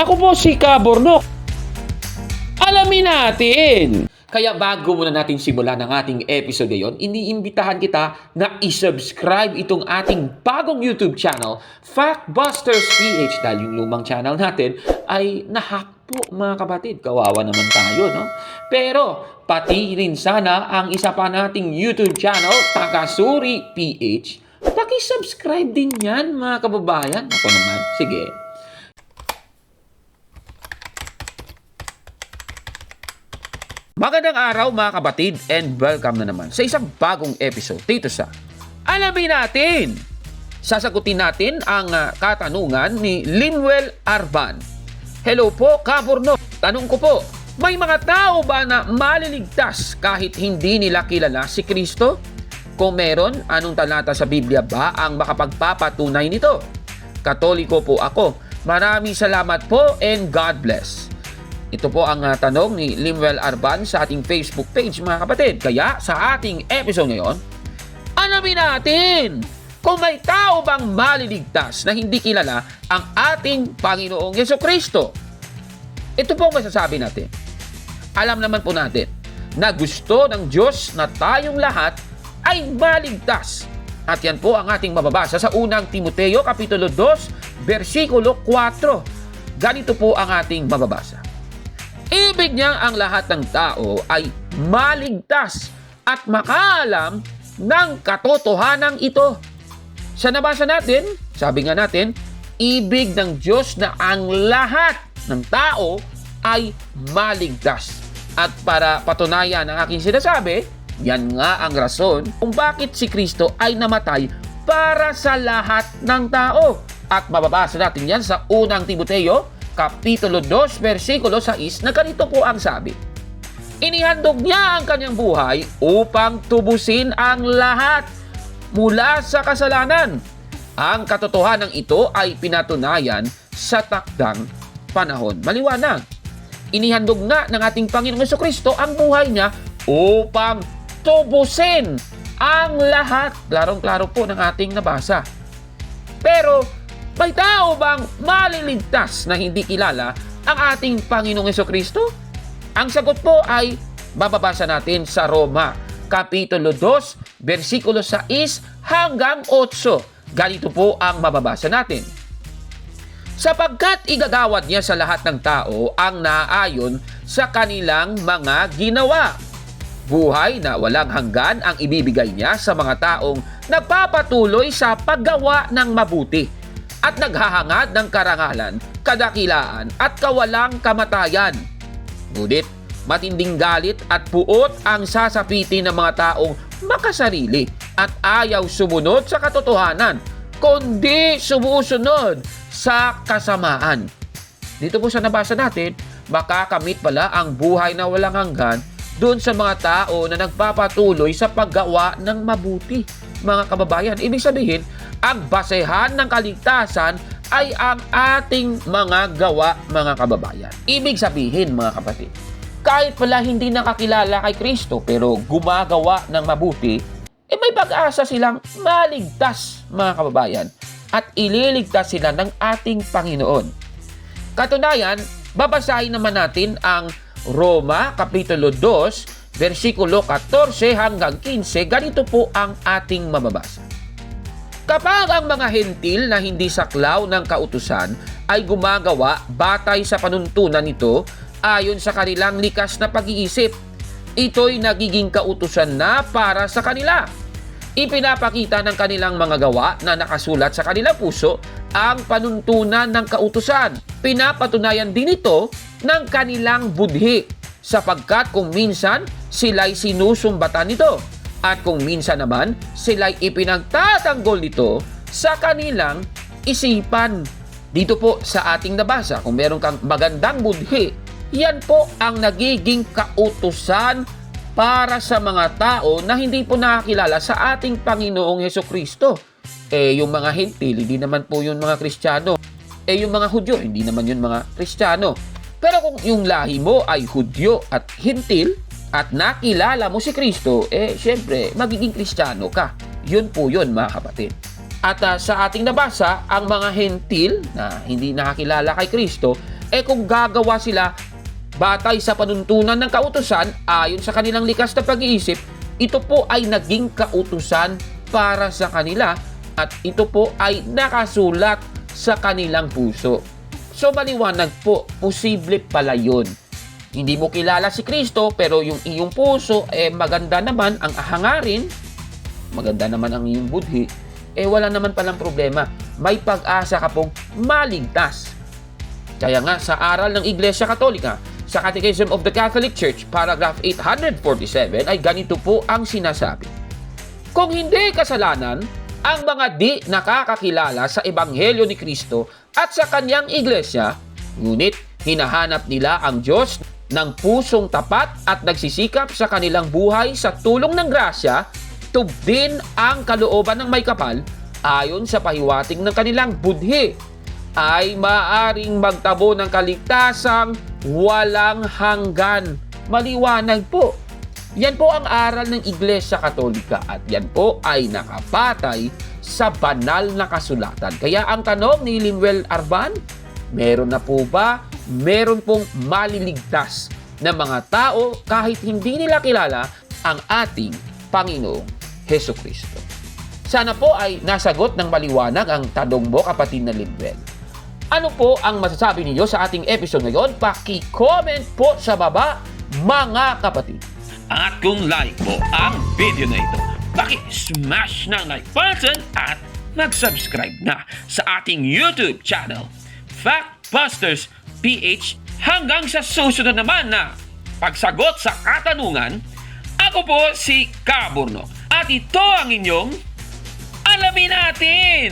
Ako po si Kabornok. Alamin natin. Kaya bago muna natin simulan ang ating episode ngayon, iniimbitahan kita na isubscribe itong ating bagong YouTube channel, Factbusters PH, dahil yung lumang channel natin ay nahack po mga kapatid. Kawawa naman tayo, no? Pero pati rin sana ang isa pa nating YouTube channel, Takasuri PH. Paki-subscribe din yan mga kababayan. Ako naman, sige. Magandang araw mga kapatid and welcome na naman sa isang bagong episode dito sa Alamin Natin. Sasagutin natin ang katanungan ni Limuel Arban. Hello po, Kabornok. Tanong ko po, may mga tao ba na maliligtas kahit hindi nila kilala si Kristo? Kung meron, anong talata sa Biblia ba ang makapagpapatunay nito? Katoliko po ako. Maraming salamat po and God bless. Ito po ang tanong ni Limuel Arban sa ating Facebook page mga kapatid. Kaya sa ating episode ngayon, alamin natin kung may tao bang maliligtas na hindi kilala ang ating Panginoong Jesucristo. Ito po ang masasabi natin. Alam naman po natin na gusto ng Diyos na tayong lahat ay maligtas. At yan po ang ating mababasa sa unang Timoteo Kapitulo 2, versikulo 4. Ganito po ang ating mababasa. Ibig niya ang lahat ng tao ay maligtas at makaalam ng katotohanan ito. Sa nabasa natin, sabi nga natin, ibig ng Diyos na ang lahat ng tao ay maligtas. At para patunayan ang aking sinasabi, yan nga ang rason kung bakit si Kristo ay namatay para sa lahat ng tao. At mababasa natin yan sa unang Timoteo Kapitulo 2, versikulo 6, na ganito po ang sabi. Inihandog niya ang kanyang buhay upang tubusin ang lahat mula sa kasalanan. Ang katotohanan ito ay pinatunayan sa takdang panahon. Maliwanag. Inihandog nga ng ating Panginoong Jesucristo ang buhay niya upang tubusin ang lahat. Klarong-klaro po ng ating nabasa. Pero may tao bang maliligtas na hindi kilala ang ating Panginoong Jesucristo? Ang sagot po ay bababasa natin sa Roma, Kapitulo 2, versikulo 6 hanggang 8. Ganito po ang mababasa natin. Sapagkat igagawad niya sa lahat ng tao ang naaayon sa kanilang mga ginawa. Buhay na walang hanggan ang ibibigay niya sa mga taong nagpapatuloy sa paggawa ng mabuti at naghahangad ng karangalan, kadakilaan at kawalang kamatayan. Ngunit matinding galit at puot ang sasapitin ng mga taong makasarili at ayaw sumunod sa katotohanan, kundi sumusunod sa kasamaan. Dito po sa nabasa natin, makakamit pala ang buhay na walang hanggan doon sa mga tao na nagpapatuloy sa paggawa ng mabuti. Mga kababayan, ibig sabihin, ang basehan ng kaligtasan ay ang ating mga gawa, mga kababayan. Ibig sabihin, mga kapatid, kahit pala hindi nakakilala kay Kristo pero gumagawa ng mabuti, may pag-asa silang maligtas, mga kababayan, at ililigtas sila ng ating Panginoon. Katunayan, babasahin naman natin ang Roma, Kapitulo 2, versikulo 14 hanggang 15. Ganito po ang ating mababasa. Kapag ang mga hentil na hindi saklaw ng kautusan ay gumagawa batay sa panuntunan nito ayon sa kanilang likas na pag-iisip, ito'y nagiging kautusan na para sa kanila. Ipinapakita ng kanilang mga gawa na nakasulat sa kanilang puso ang panuntunan ng kautusan. Pinapatunayan din ito ng kanilang budhi, sapagkat kung minsan sila'y sinusumbatan nito at kung minsan naman sila'y ipinagtatanggol nito sa kanilang isipan. Dito po sa ating nabasa, kung meron kang magandang budhi, yan po ang nagiging kautusan para sa mga tao na hindi po nakakilala sa ating Panginoong Jesucristo. Yung mga hentil, hindi naman po yun mga Kristiyano. Yung mga Hudyo, hindi naman yun mga Kristiyano. Pero kung yung lahi mo ay Hudyo at hentil, at nakilala mo si Kristo, syempre, magiging Kristiyano ka. Yun po yun, mga kapatid. At sa ating nabasa, ang mga hentil na hindi nakakilala kay Kristo, kung gagawa sila batay sa panuntunan ng kautusan ayon sa kanilang likas na pag-iisip, ito po ay naging kautusan para sa kanila at ito po ay nakasulat sa kanilang puso. So maliwanag po, posible pala yun. Hindi mo kilala si Kristo pero yung iyong puso maganda naman ang hangarin, maganda naman ang iyong budhi, wala naman palang problema. May pag-asa ka pong maligtas. Kaya nga sa aral ng Iglesia Katolika, sa Catechism of the Catholic Church, paragraph 847 ay ganito po ang sinasabi. Kung hindi kasalanan ang mga di nakakakilala sa Ebanghelyo ni Kristo at sa kanyang iglesia, ngunit hinahanap nila ang Diyos ng pusong tapat at nagsisikap sa kanilang buhay sa tulong ng grasya, tubdin ang kalooban ng may kapal ayon sa pahiwatig ng kanilang budhi, ay maaring magtabo ng kaligtasang walang hanggan. Maliwanag po. Yan po ang aral ng Iglesia Katolika at yan po ay nakapatay sa banal na kasulatan. Kaya ang tanong ni Limuel Arban, meron na po ba? Meron pong maliligtas na mga tao kahit hindi nila kilala ang ating Panginoong Hesukristo. Sana po ay nasagot ng maliwanag ang tanong mo, kapatid na Limuel. Ano po ang masasabi ninyo sa ating episode ngayon? Paki-comment po sa baba, mga kapatid. At kung like mo ang video na ito, paki-smash ng like button at mag-subscribe na sa ating YouTube channel, Factbusters PH. Hanggang sa susunod naman na pagsagot sa katanungan, ako po si Kaburno at ito ang inyong Alamin Natin!